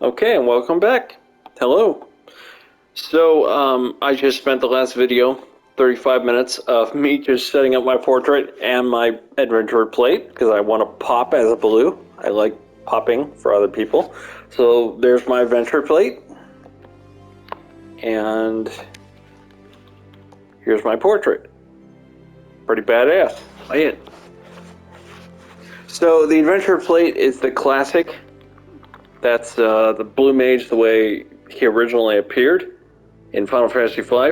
Okay, and welcome back. Hello. So, I just spent the last video, 35 minutes of me just setting up my portrait and my adventure plate because I want to pop as a blue. I like popping for other people. So there's my adventure plate. And here's my portrait. Pretty badass. Play it. So the adventure plate is the classic. That's the blue mage the way he originally appeared in Final Fantasy V,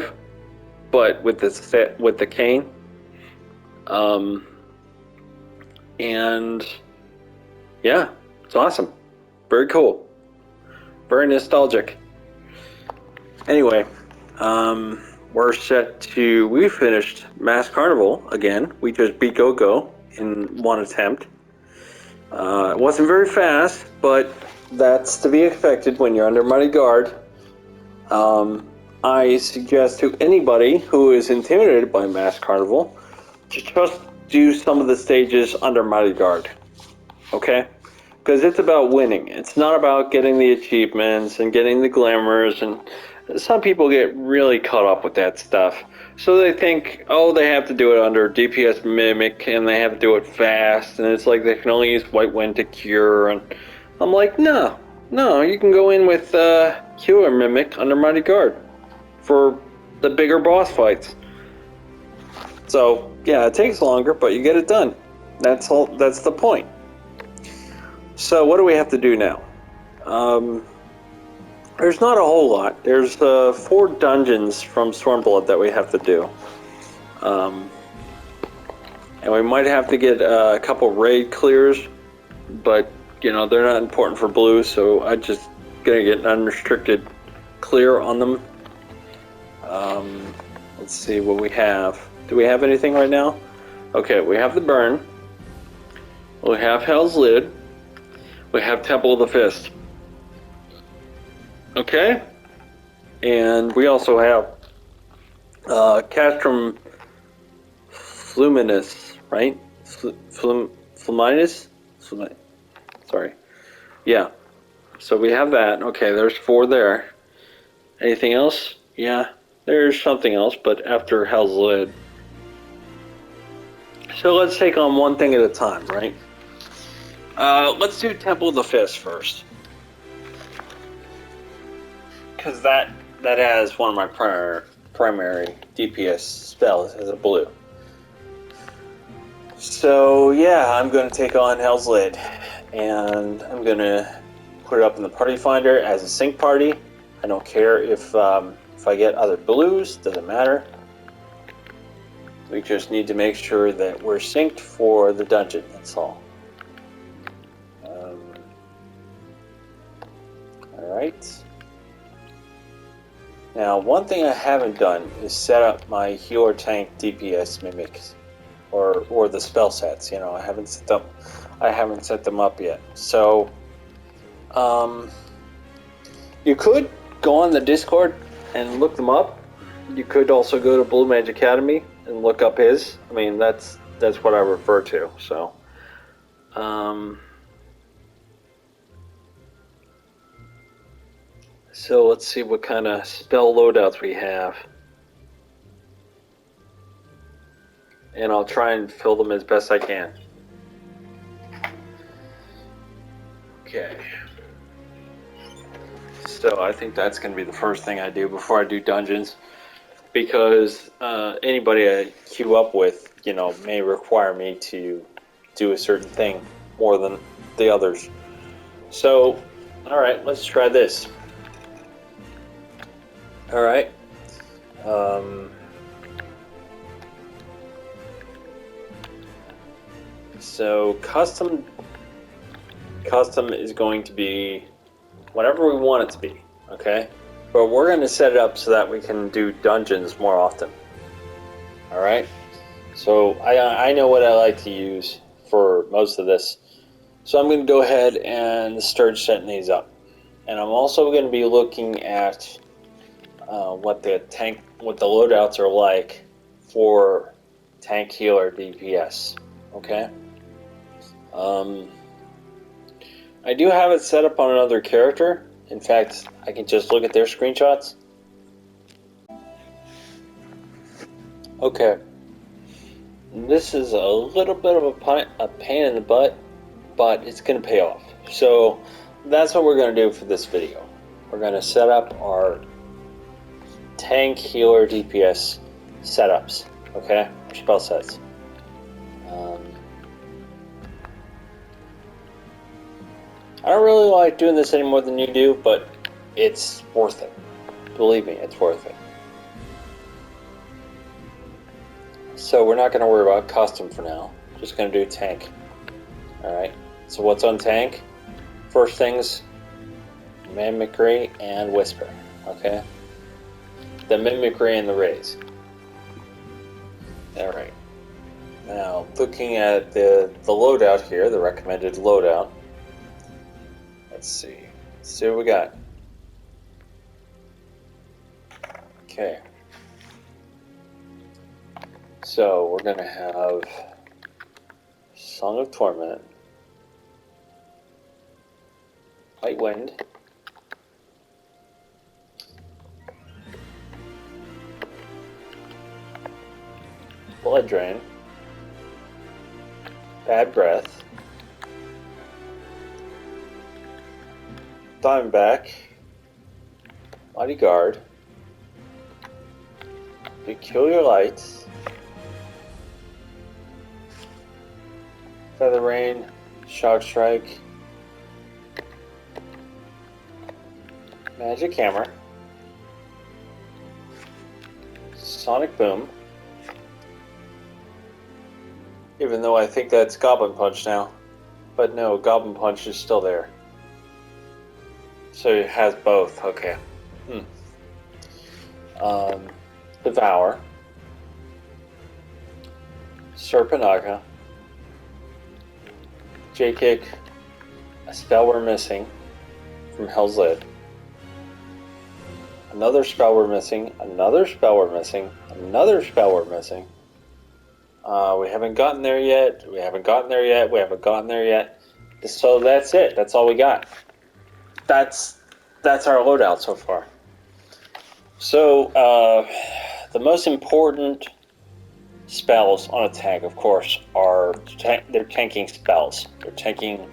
but with the cane. And yeah, it's awesome. Very cool. Very nostalgic. Anyway, we're set to. We finished Mass Carnival again. We just beat Go-Go in one attempt. It wasn't very fast, but that's to be expected when you're under Mighty Guard. I suggest to anybody who is intimidated by Mass Carnival to just do some of the stages under Mighty Guard. Okay? Because it's about winning. It's not about getting the achievements and getting the glamours, and some people get really caught up with that stuff. So they think, oh, they have to do it under DPS Mimic and they have to do it fast, and it's like they can only use White Wind to cure. And I'm like, no, you can go in with Cure Mimic under Mighty Guard for the bigger boss fights. So yeah, it takes longer, but you get it done. That's all. That's the point. So what do we have to do now? There's not a whole lot. There's 4 dungeons from Stormblood that we have to do. And we might have to get a couple raid clears, but you know, they're not important for blue, so I'm just gonna get an unrestricted clear on them. Let's see what we have. Do we have anything right now? Okay, we have the Burn. We have Hell's Lid. We have Temple of the Fist. Okay? And we also have Castrum Fluminus, right? Fluminus? Sorry. Yeah. So we have that. Okay, there's 4 there. Anything else? Yeah, there's something else, but after Hell's Lid. So let's take on one thing at a time, right? Let's do Temple of the Fist first. Because that has one of my primary DPS spells as a blue. So yeah, I'm going to take on Hell's Lid, and I'm going to put it up in the party finder as a sync party. I don't care if I get other blues, doesn't matter. We just need to make sure that we're synced for the dungeon, that's all. Alright. Now, one thing I haven't done is set up my healer tank DPS mimics, or the spell sets. You know, I haven't set them up yet. So, you could go on the Discord and look them up. You could also go to Blue Mage Academy and look up his. I mean, that's what I refer to. So, so let's see what kind of spell loadouts we have. And I'll try and fill them as best I can. Okay. So I think that's going to be the first thing I do before I do dungeons. Because anybody I queue up with, you know, may require me to do a certain thing more than the others. So, alright, let's try this. Alright. So custom is going to be whatever we want it to be, okay? But we're going to set it up so that we can do dungeons more often. Alright? So I know what I like to use for most of this. So I'm going to go ahead and start setting these up. And I'm also going to be looking at what the loadouts are like for tank healer DPS. Okay? I do have it set up on another character, In fact, I can just look at their screenshots. Okay. This is a little bit of a pain in the butt, but it's going to pay off. So that's what we're going to do for this video. We're going to set up our tank, healer, DPS setups, okay? Our spell sets. I don't really like doing this any more than you do, but it's worth it. Believe me, it's worth it. So we're not going to worry about custom for now. Just going to do tank. Alright, so what's on tank? First things, mimicry and whisper, okay? The mimicry and the raise. Alright. Now, looking at the loadout here, the recommended loadout. Let's see. Let's see what we got. Okay. So, we're going to have Song of Torment, Light Wind, Blood Drain, Bad Breath, Diamondback, Mighty Guard, Peculiar Lights, Feather Rain, Shock Strike, Magic Hammer, Sonic Boom, even though I think that's Goblin Punch now, but no, Goblin Punch is still there. So it has both, okay. Devour, Serpanaga, J-Kick, a spell we're missing from Hell's Lid, another spell we're missing, another spell we're missing, another spell we're missing. We haven't gotten there yet, we haven't gotten there yet, we haven't gotten there yet. So that's it, that's all we got. That's our loadout so far. So, the most important spells on a tank, of course, are they're tanking spells. They're tanking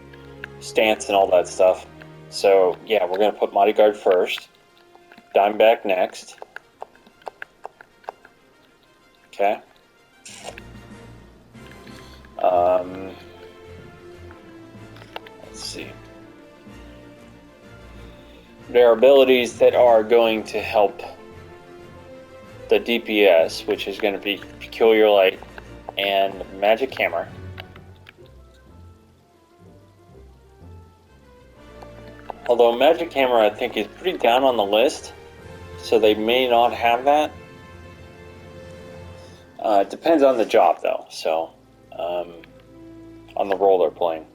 stance and all that stuff. So, yeah, we're going to put Mighty Guard first. Dimeback next. Okay. Let's see. There are abilities that are going to help the DPS, which is going to be Peculiar Light and Magic Hammer. Although Magic Hammer, I think, is pretty down on the list, so they may not have that. It depends on the job, though, so on the role they're playing.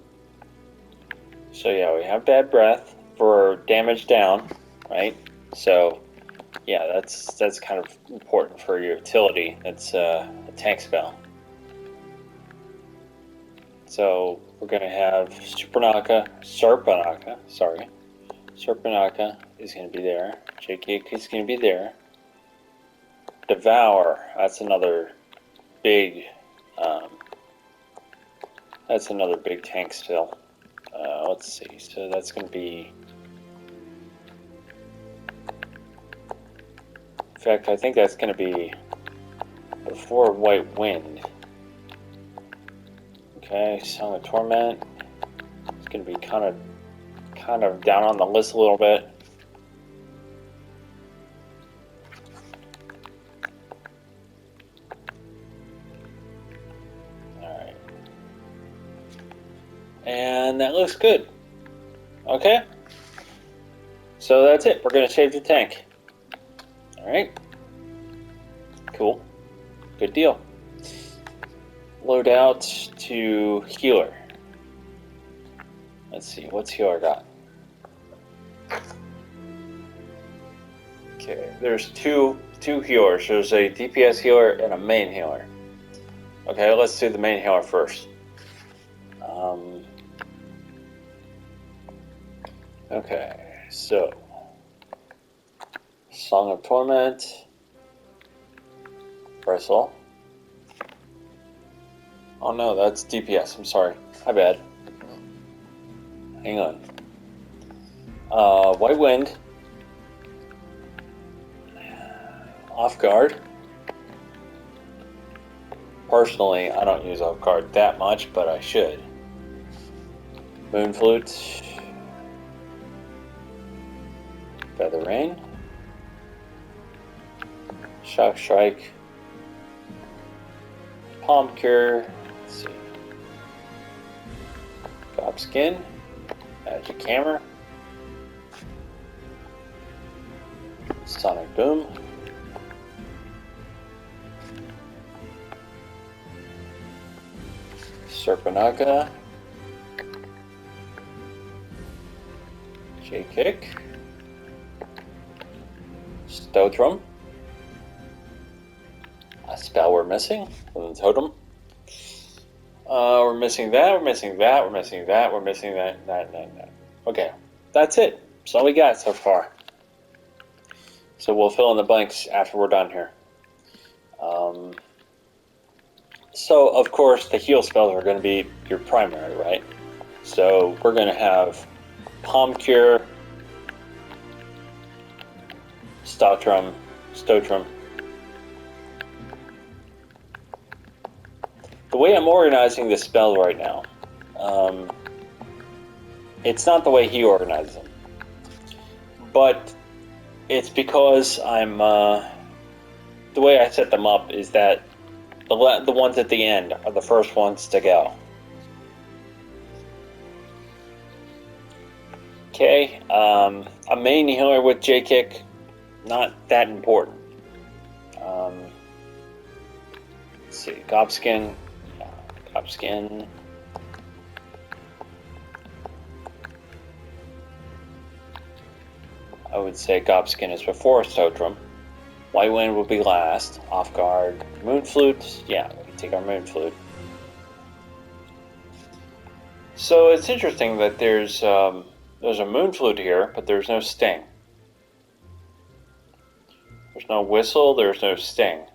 So yeah, we have Bad Breath for damage down, right? So yeah, that's kind of important for your utility. It's a tank spell. So we're going to have Serpanaga is going to be there. J-Kick is going to be there. Devour, that's another big tank spell. Let's see, so that's going to be... In fact, I think that's going to be before White Wind. Okay, Song of Torment. It's going to be kind of down on the list a little bit. Alright. And that looks good. Okay. So that's it. We're going to save the tank. Alright. Cool. Good deal. Load out to healer. Let's see, what's healer got? Okay, there's two healers. There's a DPS healer and a main healer. Okay, let's do the main healer first. Okay. so Song of Torment, Bristle. Oh no, that's DPS. I'm sorry. My bad. Hang on. White Wind. Off Guard. Personally, I don't use Off Guard that much, but I should. Moon Flute. Feather Rain. Shock Strike. Palm Cure. Let's see. Gob Skin. Magic Hammer. Sonic Boom. Serpanaga. J-Kick. Stotrum. A spell we're missing from the totem. We're missing that, we're missing that, we're missing that, we're missing that. Okay, that's it. That's all we got so far. So we'll fill in the blanks after we're done here. So, of course, the heal spells are going to be your primary, right? So we're going to have Palm Cure, Stotrum. The way I'm organizing the spell right now, it's not the way he organizes them, but it's because I'm, the way I set them up is that the ones at the end are the first ones to go. Okay, a main healer with J-Kick, not that important. Let's see, Gob Skin. I would say Gob Skin is before Stotrum. White Wind will be last. Off Guard. Moon Flute. Yeah, we can take our Moon Flute. So it's interesting that there's a Moon Flute here, but there's no Sting. There's no Whistle, there's no Sting.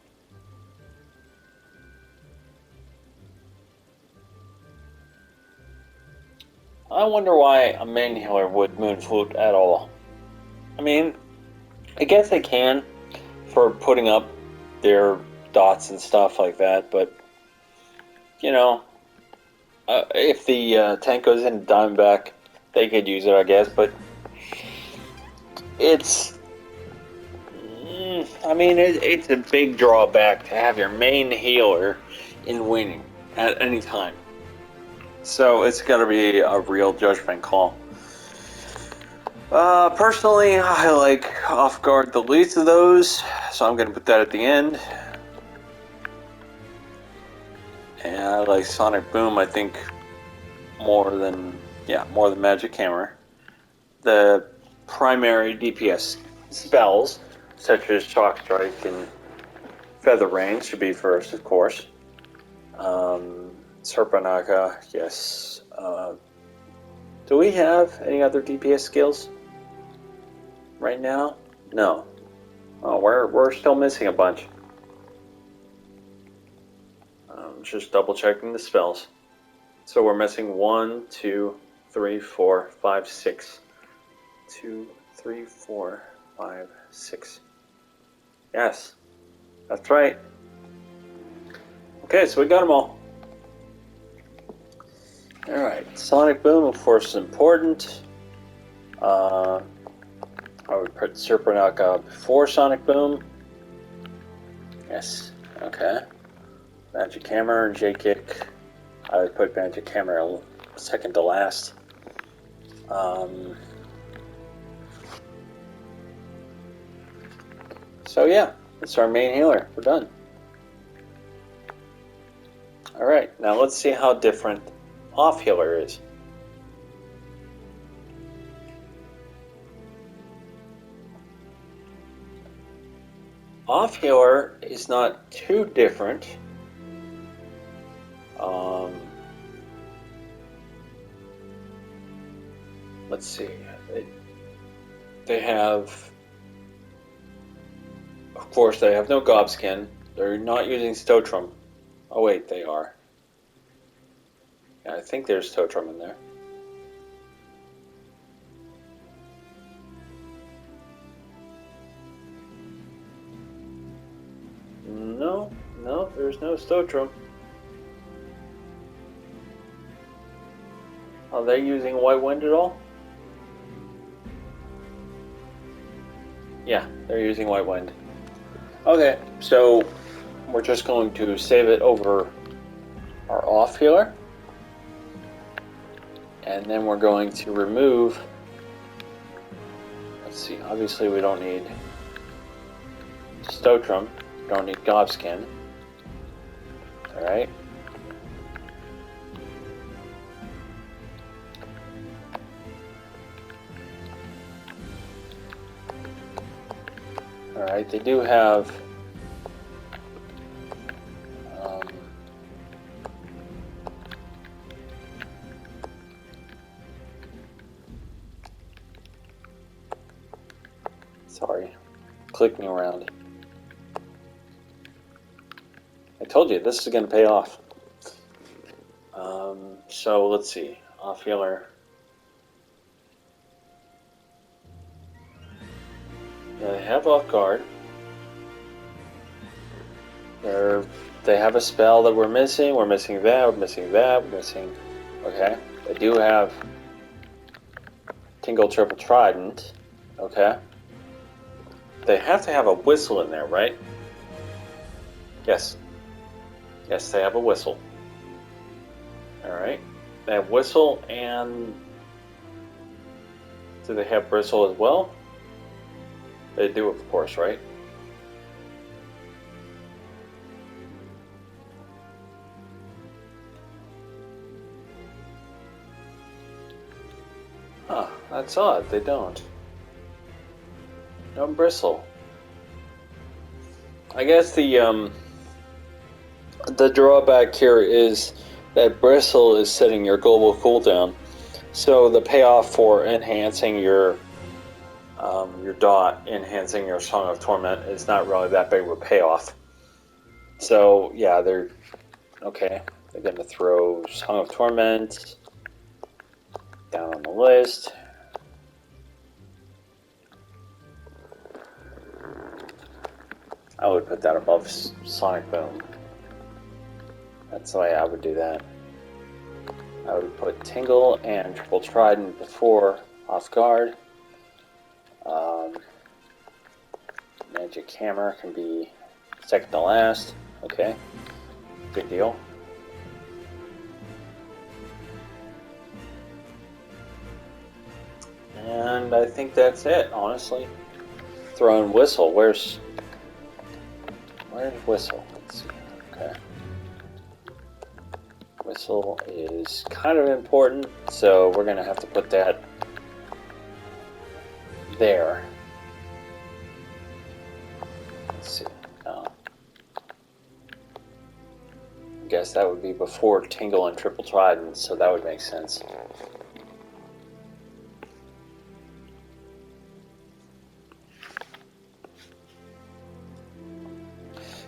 I wonder why a main healer would Moon Flute at all. I mean, I guess they can for putting up their dots and stuff like that, but, you know, if the tank goes in Diamondback, they could use it, I guess, but it's, I mean, it's a big drawback to have your main healer in winning at any time. So it's got to be a real judgment call. Personally, I like Off Guard the least of those, so I'm going to put that at the end. And I like Sonic Boom, I think, more than Magic Hammer. The primary DPS spells, such as Shock Strike and Feather Rain, should be first, of course. Serpanaga, yes. Do we have any other DPS skills right now? No. Oh, we're still missing a bunch. Just double checking the spells. So we're missing 1, 2, 3, 4, 5, 6. 2, 3, 4, 5, 6. Yes, that's right. Okay, so we got them all. Alright, Sonic Boom, of course, is important. I would put Serpanaga before Sonic Boom. Yes, okay. Magic Hammer and J-Kick. I would put Magic Hammer second to last. So yeah, that's our main healer. We're done. Alright, now let's see how different Off Healer is. Off Healer is not too different. Let's see. They have, of course, they have no gobskin. They're not using Stotrum. Oh wait, they are. Yeah, I think there's Stotrum in there. No, there's no Stotrum. Are they using White Wind at all? Yeah, they're using White Wind. Okay, so we're just going to save it over our off healer. And then we're going to remove, let's see, obviously we don't need Stotrum, we don't need Gobskin. Alright. Alright, they do have sorry, clicking around. I told you this is going to pay off. So let's see, off healer. Yeah, they have off guard. They have a spell that we're missing. We're missing that. We're missing that. We're missing. Okay. They do have Tingle Triple Trident. Okay. They have to have a whistle in there, right? Yes. Yes, they have a whistle. Alright. They have whistle and... do they have bristle as well? They do, of course, right? Huh, that's odd. They don't. No bristle. I guess the drawback here is that bristle is setting your global cooldown, so the payoff for enhancing your dot, enhancing your Song of Torment is not really that big of a payoff. So yeah, they're okay. They're going to throw Song of Torment down on the list. I would put that above Sonic Boom. That's the way I would do that. I would put Tingle and Triple Trident before Off Guard. Magic Hammer can be second to last. Okay, good deal. And I think that's it, honestly. Throw in Whistle. Where's Whistle? Let's see. Okay. Whistle is kind of important, so we're going to have to put that there. Let's see. I guess that would be before Tingle and Triple Trident, so that would make sense.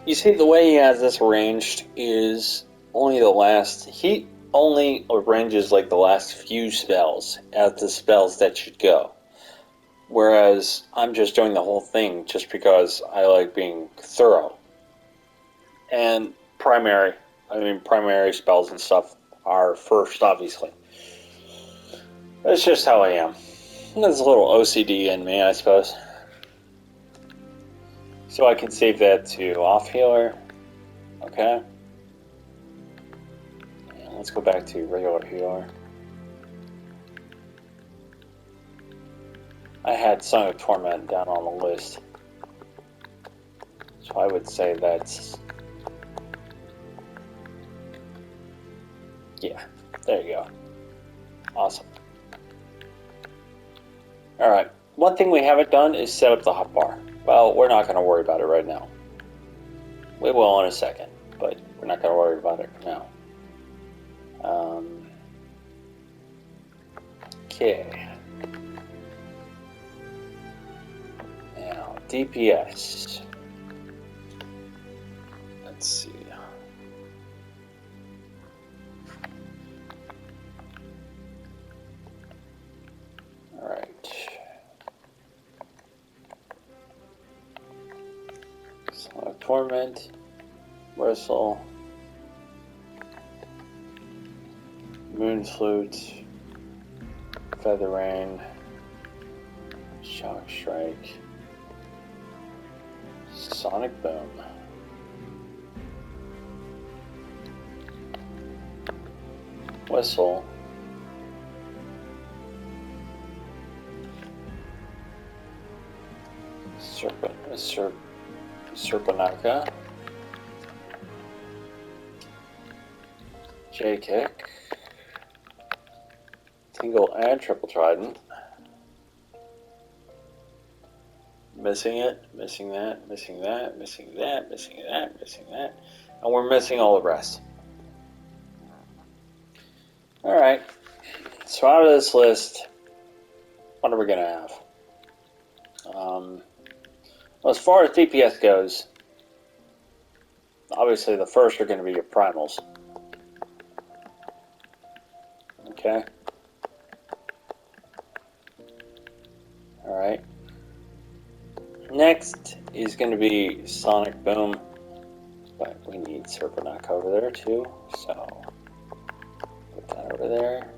You see, the way he has this arranged is only the last... he only arranges like the last few spells as the spells that should go. Whereas I'm just doing the whole thing just because I like being thorough. And primary spells and stuff are first, obviously. That's just how I am. There's a little OCD in me, I suppose. So I can save that to off healer. Okay. And let's go back to regular healer. I had Song of Torment down on the list. So I would say that's... yeah, there you go. Awesome. Alright, one thing we haven't done is set up the hotbar. Well, we're not going to worry about it right now. We will in a second, but we're not going to worry about it now. Okay. Now, DPS. Let's see. Alright. So, Torment, Whistle, Moon Flute, Feather Rain, Shock Strike, Sonic Boom, Whistle, Serpenaka, J-Kick, Tingle and Triple Trident. Missing it, missing that, missing that, missing that, missing that, missing that, and we're missing all the rest. Alright, so out of this list, what are we going to have? Well, as far as DPS goes, obviously the first are going to be your primals. Okay. Alright. Next is going to be Sonic Boom, but we need Serpenok over there too, so put that over there.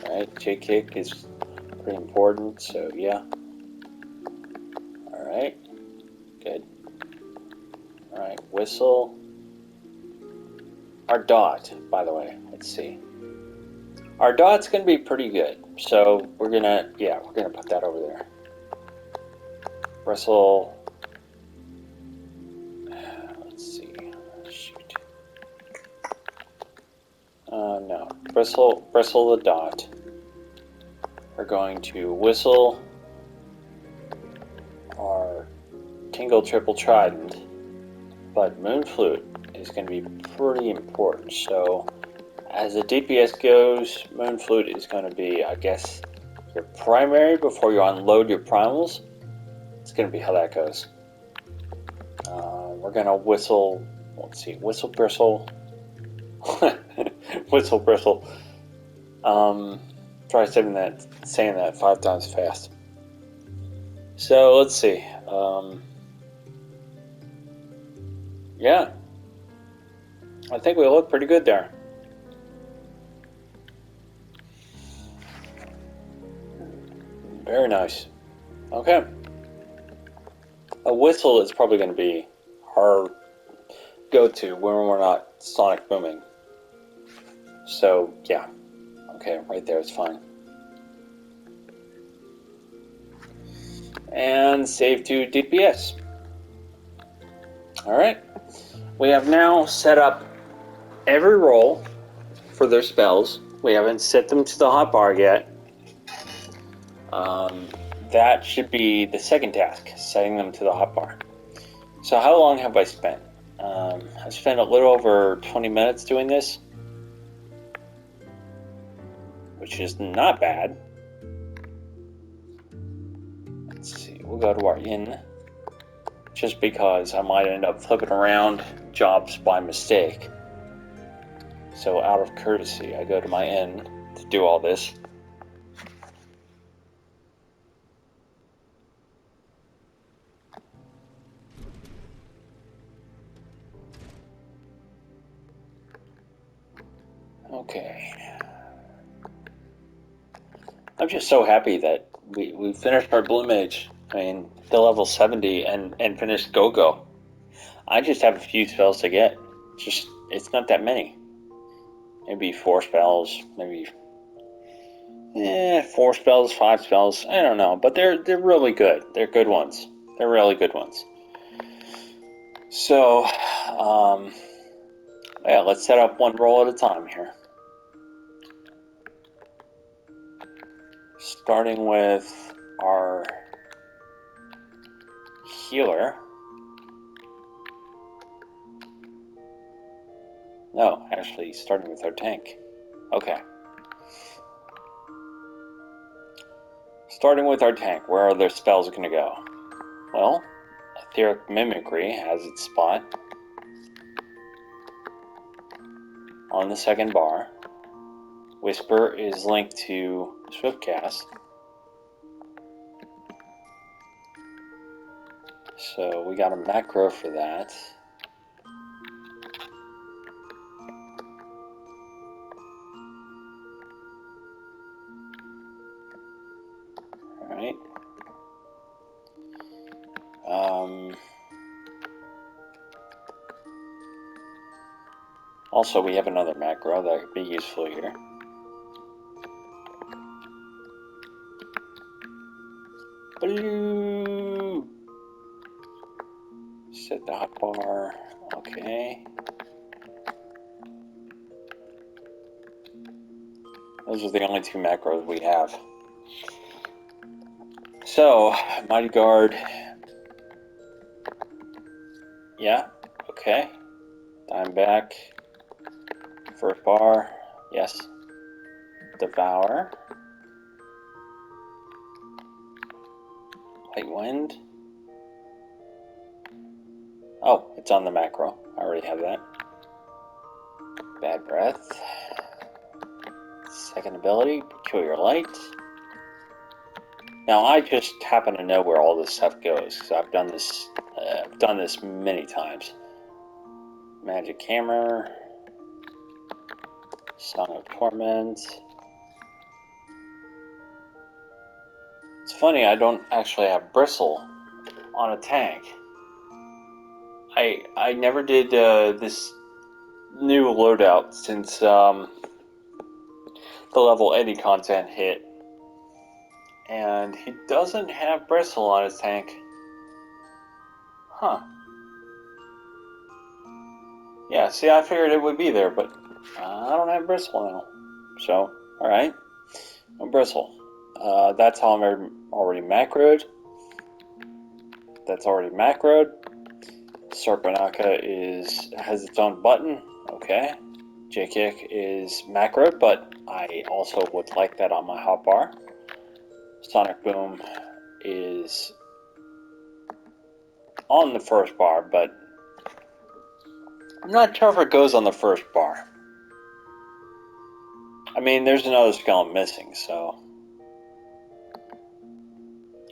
Alright, J-Kick is pretty important, so yeah. Alright, good. Alright, Whistle. Our dot, by the way, let's see. Our dot's going to be pretty good, so we're going to put that over there. Bristle. Let's see. Shoot. No. Bristle the dot. We're going to Whistle our Tingle Triple Trident, but Moon Flute is going to be pretty important, so as the DPS goes, Moon Flute is going to be, I guess, your primary before you unload your primals. It's going to be how that goes. We're going to Whistle, let's see, Whistle Bristle. Whistle Bristle. Try saying that 5 times fast. So, let's see. Yeah. I think we look pretty good there. Very nice. Okay. A Whistle is probably going to be our go-to when we're not Sonic Booming. So, yeah. Okay, right there, it's fine. And save to DPS. Alright. We have now set up every role for their spells. We haven't set them to the hotbar yet. That should be the second task, setting them to the hotbar. So how long have I spent? I spent a little over 20 minutes doing this, which is not bad. Let's see, we'll go to our inn, just because I might end up flipping around jobs by mistake. So out of courtesy, I go to my inn to do all this. Okay. I'm just so happy that we finished our Blue Mage. I mean, the level 70 and finished Go-Go. I just have a few spells to get. It's not that many. Maybe 4 spells, maybe 4 spells, 5 spells. I don't know, but they're really good. They're good ones. They're really good ones. So, yeah, let's set up one roll at a time here. Starting with our healer. No, actually, starting with our tank. Okay. Starting with our tank, where are their spells going to go? Well, Etheric Mimicry has its spot on the second bar. Whisper is linked to Swiftcast. So we got a macro for that. Alright. Also, we have another macro that could be useful here. Blue! Set the hotbar. Okay. Those are the only two macros we have. So, Mighty Guard. Yeah, okay. Dimeback. First bar. Yes. Devour. Light Wind. Oh, it's on the macro. I already have that. Bad Breath. Second ability, Peculiar Light. Now I just happen to know where all this stuff goes because I've done this many times. Magic Hammer, Song of Torment. It's funny, I don't actually have Bristle on a tank. I never did this new loadout since the level Eddie content hit. And he doesn't have Bristle on his tank. Huh. Yeah, see, I figured it would be there, but I don't have Bristle now. So, alright. No Bristle. That's how I'm already macroed. That's already macroed. Sarpanaka has its own button. Okay. J-Kick is macroed, but I also would like that on my hotbar. Sonic Boom is on the first bar, but I'm not sure if it goes on the first bar. I mean, there's another skeleton missing, so...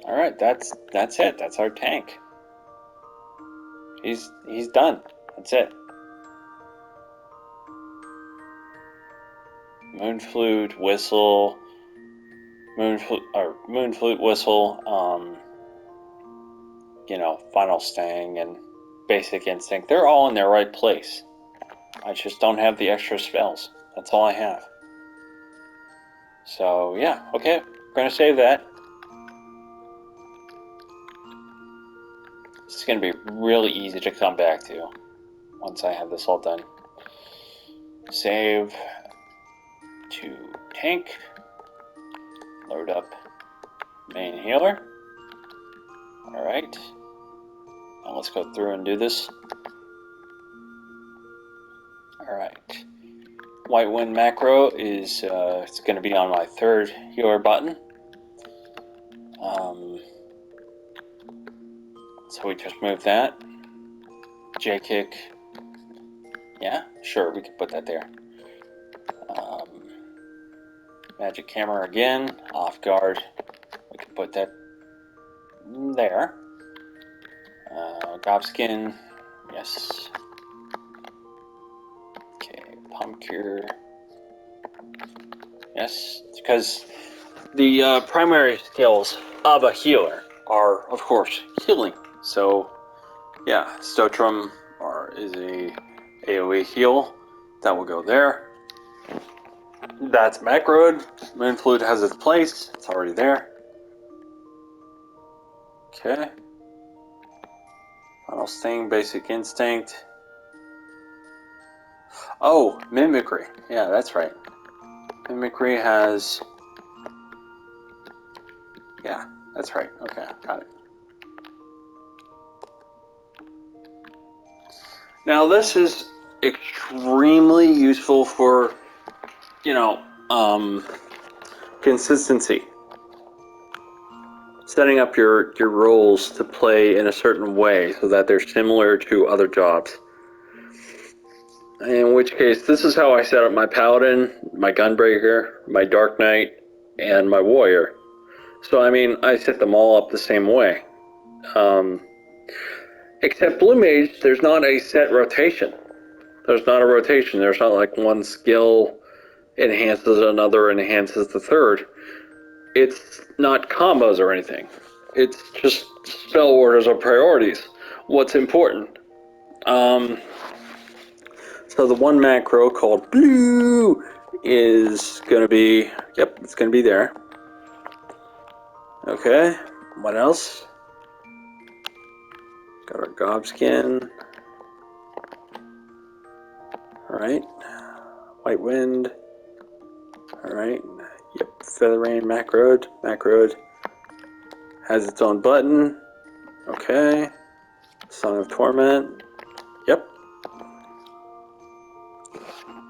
Alright, that's it. That's our tank. He's done. That's it. Moon Flute, Whistle... Moon Flute, Whistle, you know, Final Sting, and Basic Instinct. They're all in their right place. I just don't have the extra spells. That's all I have. So, yeah, okay. We're gonna save that. This is gonna be really easy to come back to once I have this all done. Save to tank. Load up main healer. Alright. Now let's go through and do this. Alright. White Wind macro is it's going to be on my third healer button. So we just move that. J-Kick. Yeah, sure, we can put that there. Magic Hammer again. Off guard. We can put that there. Gobskin. Yes. Okay, Pump Cure. Yes, because the primary skills of a healer are, of course, healing. So, yeah, Stotrum is a AoE heal. That will go there. That's macroed. Moonflute has its place. It's already there. Okay. Final Sting, Basic Instinct. Oh, Mimicry. Yeah, that's right. Mimicry has... Yeah, that's right. Okay, got it. Now this is extremely useful for, you know, consistency. setting up your roles to play in a certain way so that they're similar to other jobs. In which case, this is how I set up my Paladin, my Gunbreaker, my Dark Knight, and my Warrior. So, I mean, I set them all up the same way. Except Blue Mage, there's not a set rotation. There's not a rotation. There's not like one skill enhances another, enhances the third. It's not combos or anything. It's just spell orders or priorities. What's important? So the one macro called blue is going to be, yep, it's going to be there. Okay, what else? Got our Gobskin. Alright. White Wind. Alright. Yep, Feather Rain, Macroed. Macroed has its own button. Okay. Song of Torment. Yep.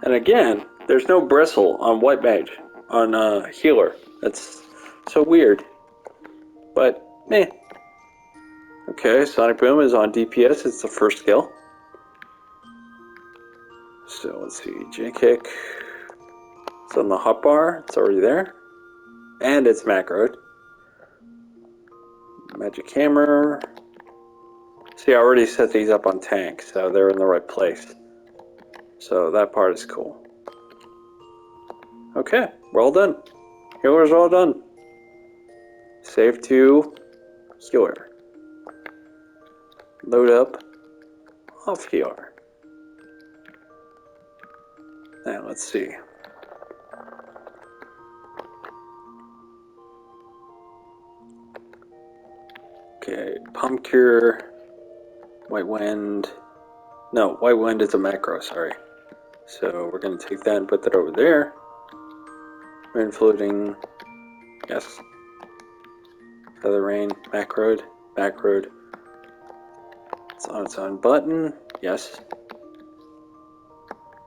And again, there's no bristle on White Mage, on Healer. That's so weird. But, meh. Okay, Sonic Boom is on DPS, it's the first skill. So let's see, J-Kick. It's on the hotbar, it's already there. And it's macroed. Magic Hammer. See, I already set these up on tank, so they're in the right place. So that part is cool. Okay, we're all done. Healer's all done. Save to Healer. Load up off Healer. Now let's see. Okay, Pump Cure, White Wind. No, White Wind is a macro, sorry. So we're going to take that and put that over there. Rain Floating, yes. Feather Rain, macroed, macroed. It's on its own button, yes.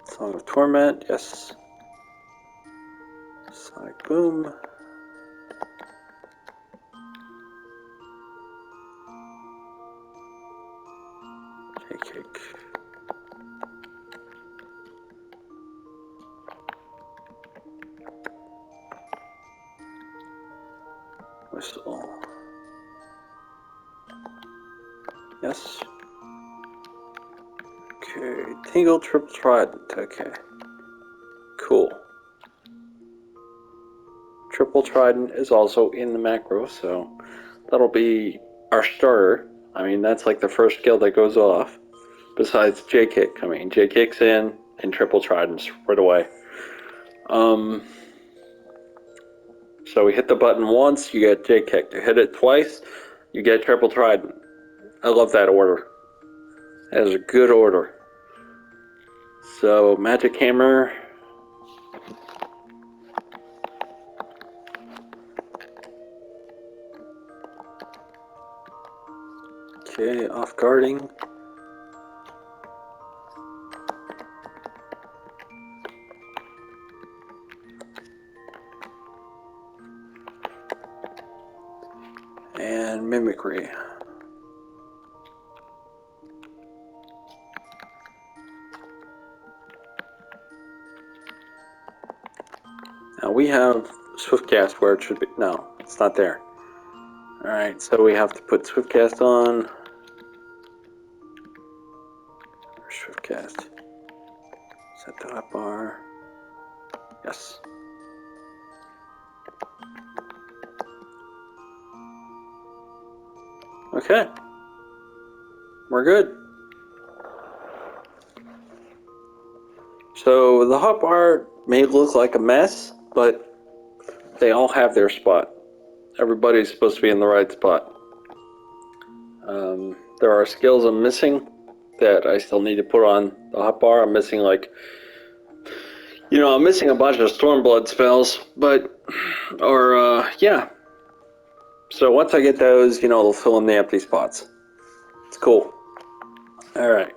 Song of Torment, yes. Sonic Boom. J-Kick. Whistle. Yes. Okay, Tingle Triple Trident, okay. Cool. Triple Trident is also in the macro, so that'll be our starter. I mean, that's like the first skill that goes off, besides J-Kick. I mean, J-Kick's in, and Triple Trident's right away. So we hit the button once, you get J-Kick. You hit it twice, you get Triple Trident. I love that order. That is a good order. So, Magic Hammer. Okay, off guarding. And Mimicry. Now we have Swiftcast where it should be. No, it's not there. Alright, so we have to put Swiftcast on. Swiftcast. Set the hotbar. Yes. Okay. We're good. So the hotbar may look like a mess, but they all have their spot. Everybody's supposed to be in the right spot. There are skills I'm missing that I still need to put on the hotbar. I'm missing I'm missing a bunch of Stormblood spells, but, yeah. So once I get those, it'll fill in the empty spots. It's cool. Alright.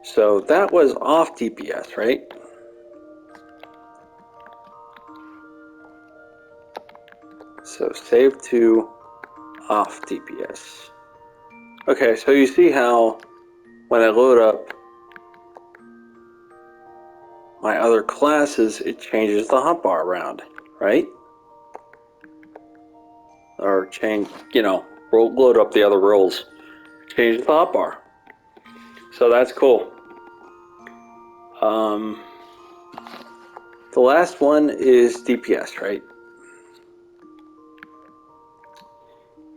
So that was off DPS, right? So save to off DPS. Okay, so you see how when I load up my other classes, it changes the hotbar around, right? Or change, load up the other roles, change the hotbar. So that's cool. The last one is DPS, right?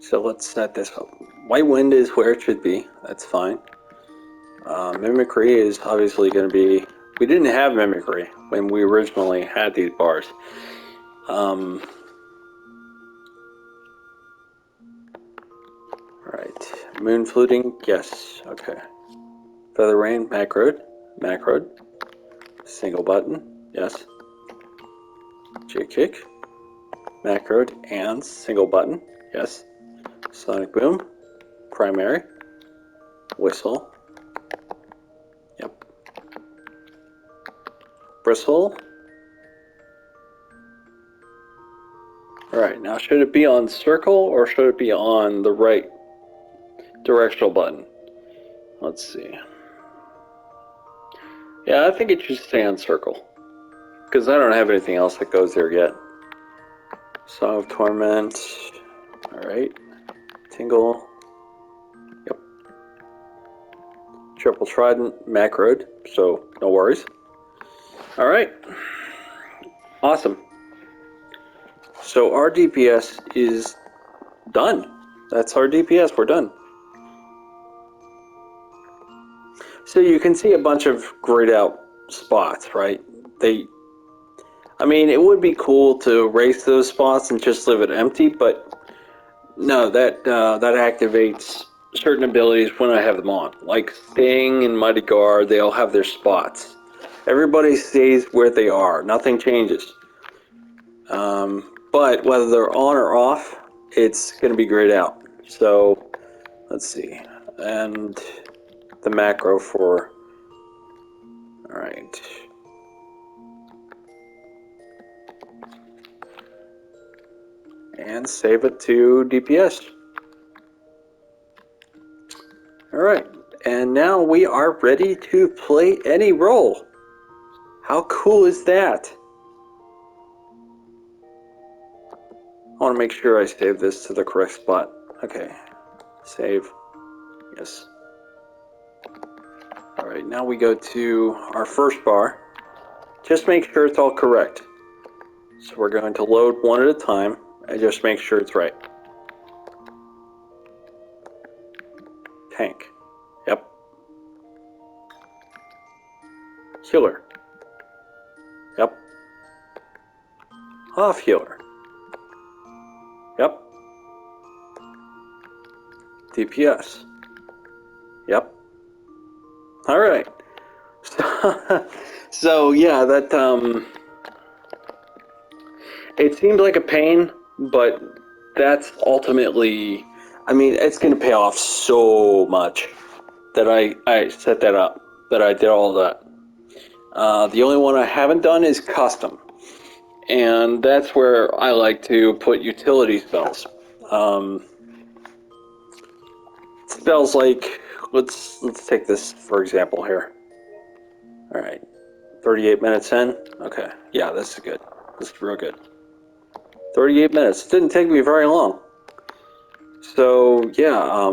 So let's set this up. White Wind is where it should be. That's fine. Mimicry is obviously going to be... We didn't have Mimicry when we originally had these bars. Right. Moon Fluting, yes. Okay. Feather Rain, Macroed. Macroed. Single button, yes. J-Kick. Macroed and single button, yes. Sonic Boom. Primary. Whistle. Yep. Bristle. Alright, now should it be on circle or should it be on the right directional button? Let's see. Yeah, I think it should stay on circle, because I don't have anything else that goes there yet. Song of Torment. Alright. Tingle. Yep. Triple Trident. Macroed, so no worries. Alright. Awesome. So our DPS is done. That's our DPS. We're done. So you can see a bunch of grayed out spots, right? I mean, it would be cool to erase those spots and just leave it empty, but no, that activates certain abilities when I have them on. Like Sting and Mighty Guard, they all have their spots. Everybody stays where they are. Nothing changes. But whether they're on or off, it's going to be grayed out. So, let's see. And the macro for... Alright. And save it to DPS. Alright. And now we are ready to play any role. How cool is that? I want to make sure I save this to the correct spot. Okay. Save. Yes. Alright, now we go to our first bar. Just make sure it's all correct. So we're going to load one at a time and just make sure it's right. Tank. Yep. Healer. Yep. Off healer. Yep. DPS. Yep. Alright. So yeah, that it seemed like a pain, but that's ultimately, I mean, it's going to pay off so much that I set that up, that I did all that. The only one I haven't done is custom, and that's where I like to put utility spells. Spells like, let's take this for example here. All right, 38 minutes in. Okay, yeah, this is good. This is real good. 38 minutes. It didn't take me very long. So yeah,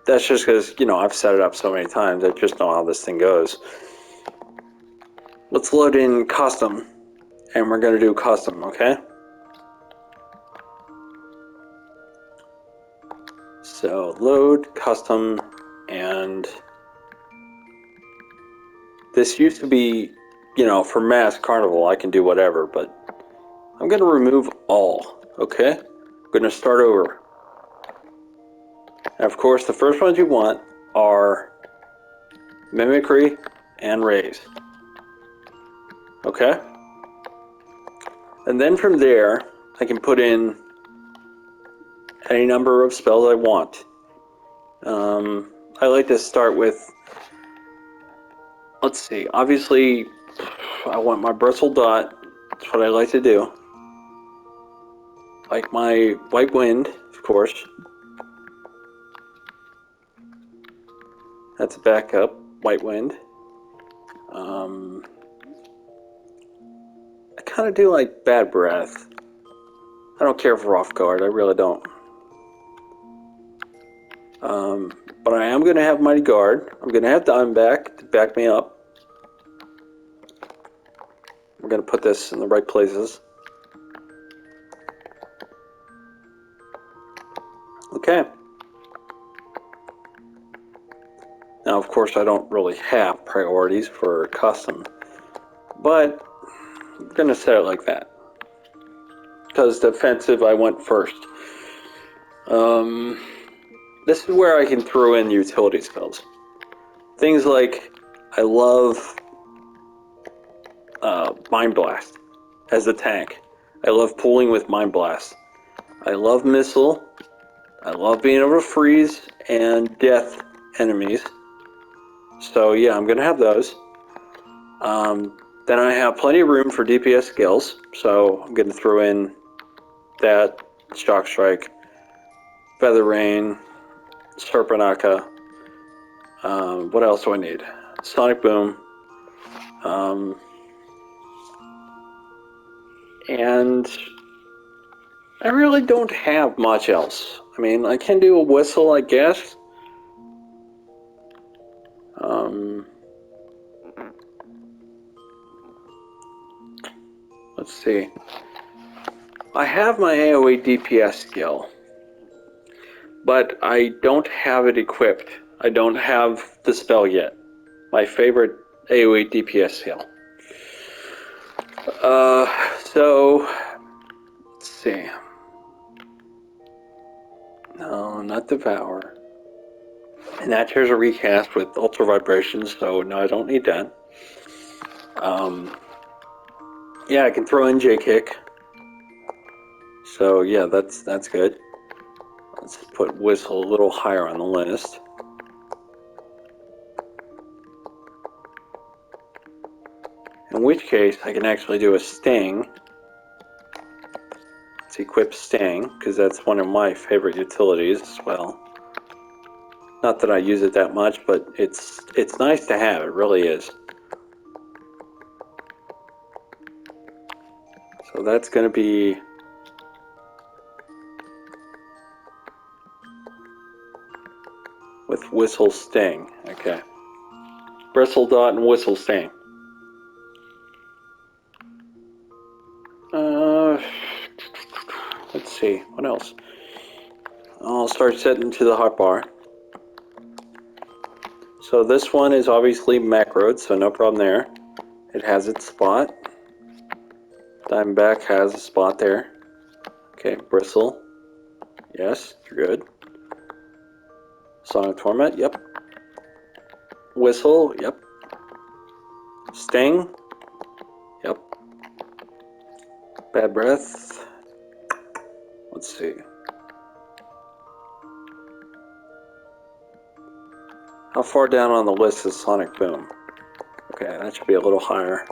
that's just because, I've set it up so many times. I just know how this thing goes. Let's load in custom, and we're going to do custom, okay? So load custom, and this used to be, for Mass Carnival, I can do whatever, but I'm going to remove all, okay? I'm going to start over. And of course, the first ones you want are Mimicry and Raise. Okay? And then from there, I can put in any number of spells I want. I like to start with, let's see, obviously, I want my Bristle Dot. That's what I like to do. like my White Wind, of course. That's a backup, White Wind. I kind of do like Bad Breath. I don't care for Off Guard, I really don't. But I am going to have Mighty Guard. I'm going to have Diamondback to back me up. We're going to put this in the right places. Okay. Now, of course, I don't really have priorities for custom, but I'm going to set it like that. Because defensive, I went first. This is where I can throw in utility spells. Things like, I love Mind Blast as a tank. I love pulling with Mind Blast. I love Missile. I love being able to freeze and death enemies. So yeah, I'm going to have those. Then I have plenty of room for DPS skills. So I'm going to throw in that, Shock Strike, Feather Rain, Serpenaka. What else do I need? Sonic Boom. And I really don't have much else. I mean, I can do a Whistle, I guess. Let's see. I have my AoE DPS skill, but I don't have it equipped. I don't have the spell yet. My favorite AoE DPS skill. So let's see. No, not Devour. And that here's a recast with Ultra Vibrations, so no, I don't need that. Yeah, I can throw in J-Kick. So yeah, that's good. Let's put Whistle a little higher on the list. In which case, I can actually do a Sting. Let's equip Sting, because that's one of my favorite utilities as well. Not that I use it that much, but it's nice to have, it really is. So that's going to be with Whistle Sting. Okay. Bristle Dot and Whistle Sting. Let's see, what else? I'll start setting to the hotbar. So this one is obviously macroed, so no problem there. It has its spot. Diamondback has a spot there. Okay, Bristle. Yes, you're good. Sonic Torment, yep. Whistle, yep. Sting, yep. Bad Breath. Let's see. How far down on the list is Sonic Boom? Okay, that should be a little higher.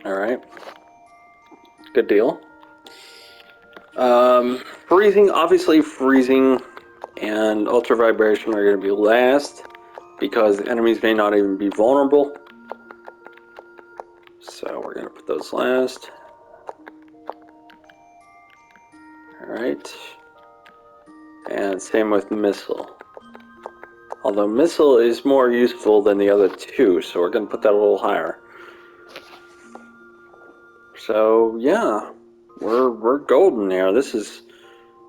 Alright. Good deal. Freezing, obviously freezing and ultra vibration are going to be last because the enemies may not even be vulnerable. So we're going to put those last. Alright. And same with Missile. Although Missile is more useful than the other two, so we're going to put that a little higher. So yeah, we're golden there. This is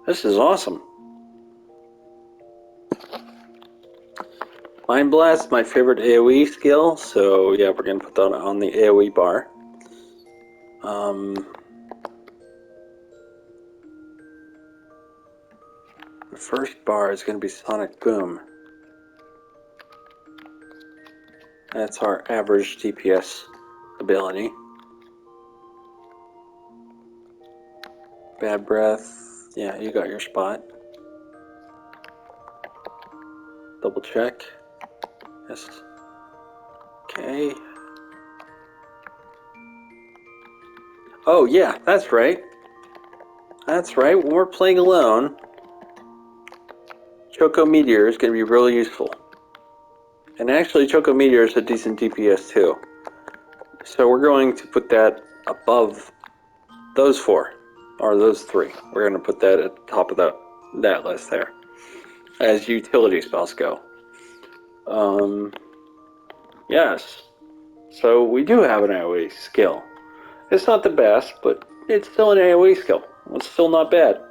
awesome. Mind Blast, my favorite AoE skill, so yeah, we're gonna put that on the AoE bar. The first bar is gonna be Sonic Boom. That's our average DPS ability. Bad Breath, yeah, you got your spot. Double check. Yes. Okay. Oh yeah, that's right. That's right. When we're playing alone, Choco Meteor is going to be really useful. And actually, Choco Meteor is a decent DPS too. So we're going to put that above those four, or those three. We're going to put that at the top of that list there, as utility spells go. Yes. So we do have an AoE skill. It's not the best, but it's still an AoE skill. It's still not bad.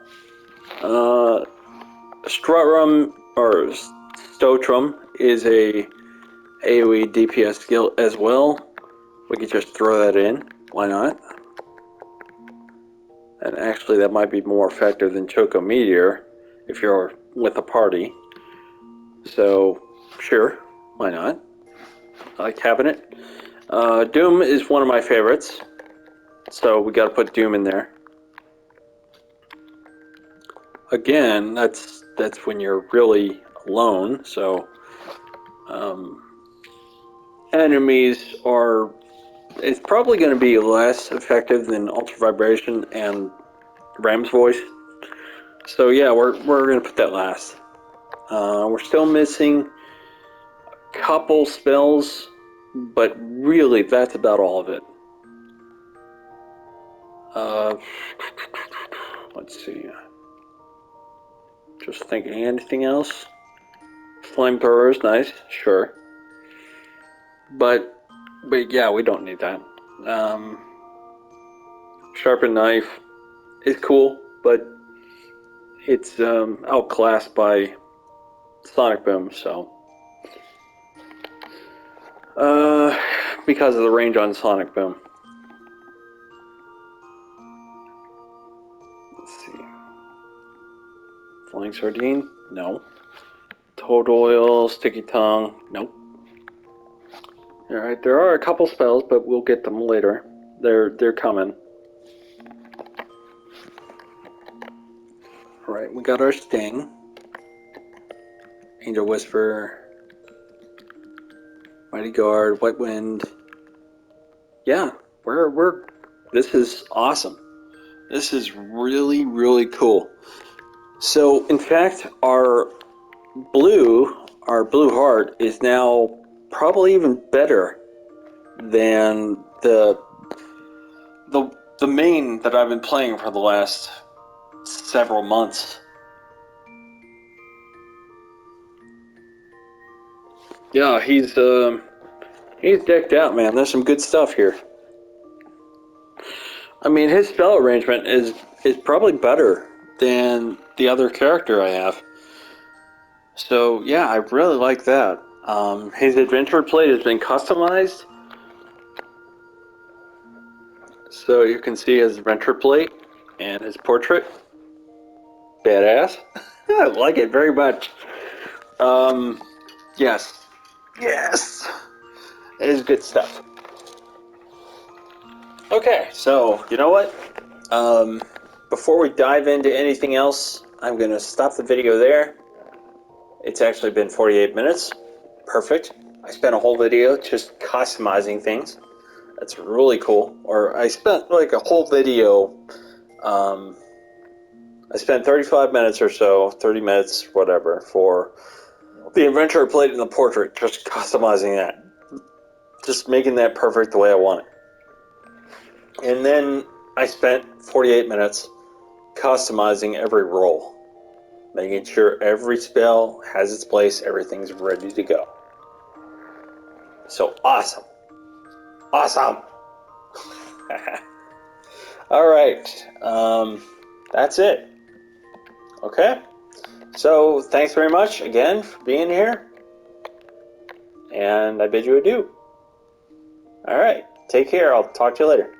Strutrum or Stotrum is a AoE DPS skill as well. We could just throw that in. Why not? And actually, that might be more effective than Choco Meteor if you're with a party. So, sure, why not? I like having it. Doom is one of my favorites, so we got to put Doom in there. Again, that's when you're really alone. So, enemies are. It's probably going to be less effective than Ultra Vibration and Ram's Voice. So yeah, we're going to put that last. We're still missing a couple spells, but really that's about all of it. Let's see. Just thinking, anything else? Flamethrower is nice, sure. But yeah, we don't need that. Sharpened knife is cool, but it's outclassed by Sonic Boom, so because of the range on Sonic Boom. Let's see. Flying Sardine? No. Toad Oil, Sticky Tongue? Nope. Alright, there are a couple spells, but we'll get them later. They're coming. Alright, we got our Sting. Angel Whisper. Mighty Guard, White Wind. Yeah, we're this is awesome. This is really, really cool. So, in fact, our blue heart is now probably even better than the main that I've been playing for the last several months. Yeah, he's decked out, man. There's some good stuff here. I mean, his spell arrangement is probably better than the other character I have. So yeah, I really like that. His adventure plate has been customized, so you can see his adventure plate and his portrait. Badass. I like it very much. Yes, yes, it is good stuff. Okay, so you know what? Before we dive into anything else, I'm gonna stop the video there. It's actually been 48 minutes. Perfect. I spent a whole video just customizing things. That's really cool. Or I spent like a whole video. I spent 35 minutes or so, 30 minutes, whatever, for the adventure plate and the portrait, just customizing that. Just making that perfect the way I want it. And then I spent 48 minutes customizing every roll, making sure every spell has its place, everything's ready to go. So awesome. Awesome. All right. That's it. Okay. So thanks very much again for being here. And I bid you adieu. All right. Take care. I'll talk to you later.